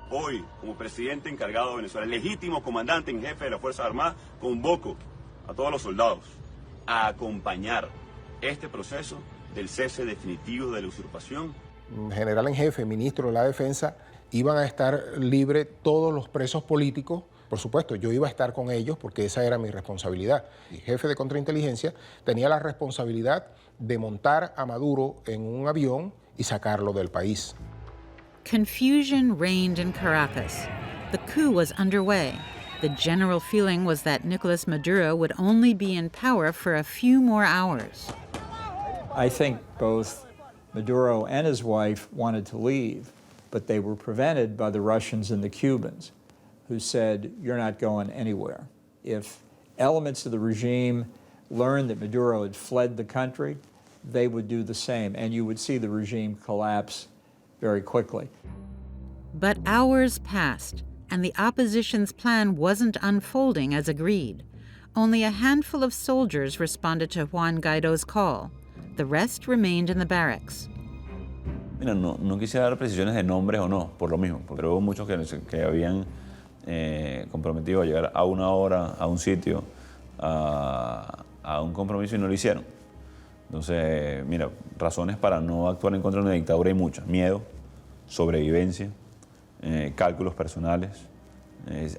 Hoy, como presidente encargado de Venezuela, legítimo comandante en jefe de las Fuerzas Armadas, convoco a todos los soldados a acompañar este proceso del cese definitivo de la usurpación. General en jefe, ministro de la Defensa, iban a estar libres todos los presos políticos. Por supuesto, yo iba a estar con ellos porque esa era mi responsabilidad. El jefe de contrainteligencia tenía la responsabilidad de montar a Maduro en un avión y sacarlo del país. Confusion reigned in Caracas. The coup was underway. The general feeling was that Nicolas Maduro would only be in power for a few more hours. I think both Maduro and his wife wanted to leave, but they were prevented by the Russians and the Cubans, who said, "You're not going anywhere." If elements of the regime learned that Maduro had fled the country, they would do the same, and you would see the regime collapse very quickly. But hours passed, and the opposition's plan wasn't unfolding as agreed. Only a handful of soldiers responded to Juan Guaido's call. The rest remained in the barracks. Mira, no quisiera dar precisiones de nombres o no, por lo mismo, pero hubo muchos que habían comprometido a llegar a una hora, a un sitio, a un compromiso y no lo hicieron. Entonces, mira, razones para no actuar en contra de una dictadura hay muchas. Miedo, sobrevivencia, cálculos personales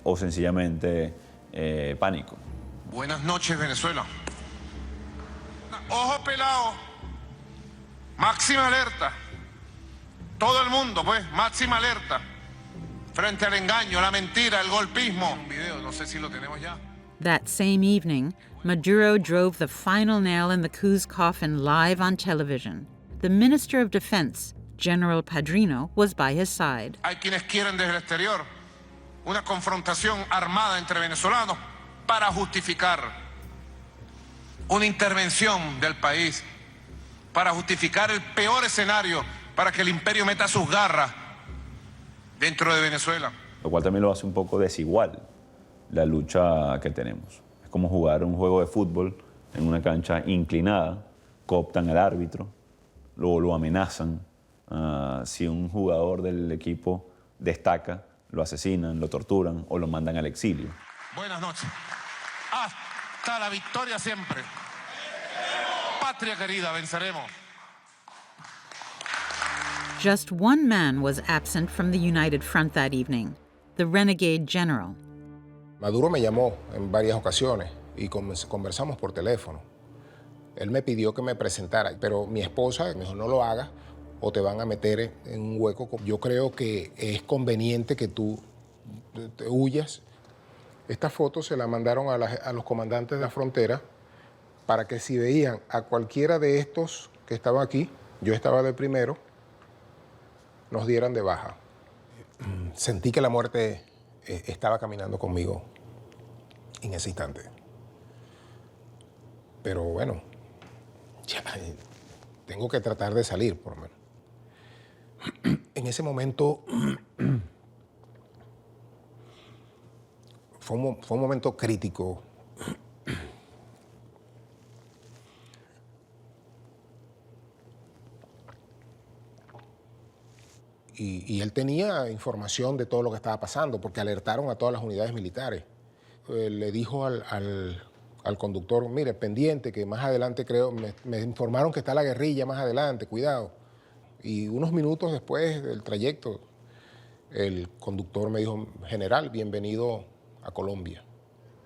o sencillamente pánico. Buenas noches, Venezuela. Ojo pelado, máxima alerta. Todo el mundo, pues, máxima alerta. Frente al engaño, la mentira, el golpismo. Un video, no sé si lo tenemos ya. That same evening, Maduro drove the final nail in the coup's coffin live on television. The Minister of Defense, General Padrino, was by his side. Hay quienes quieren desde el exterior una confrontación armada entre venezolanos para justificar una intervención del país, para justificar el peor escenario, para que el imperio meta sus garras dentro de Venezuela. Lo cual también lo hace un poco desigual la lucha que tenemos. Es como jugar un juego de fútbol en una cancha inclinada, cooptan al árbitro, luego lo amenazan. Si un jugador del equipo destaca, lo asesinan, lo torturan o lo mandan al exilio. Buenas noches. Hasta la victoria siempre. Patria querida, venceremos. Just one man was absent from the United Front that evening, the renegade general. Maduro me llamó en varias ocasiones y conversamos por teléfono. Él me pidió que me presentara, pero mi esposa me dijo, no lo hagas o te van a meter en un hueco. Yo creo que es conveniente que tú te huyas. Esta foto se la mandaron a los comandantes de la frontera para que si veían a cualquiera de estos que estaban aquí, yo estaba de primero, nos dieran de baja. Sentí que la muerte estaba caminando conmigo en ese instante. Pero bueno, ya, tengo que tratar de salir, por lo menos. En ese momento fue un momento crítico. Y él tenía información de todo lo que estaba pasando, porque alertaron a todas las unidades militares. Le dijo al conductor, mire, pendiente, que más adelante me informaron que está la guerrilla más adelante, cuidado. Y unos minutos después del trayecto, el conductor me dijo, general, bienvenido a Colombia.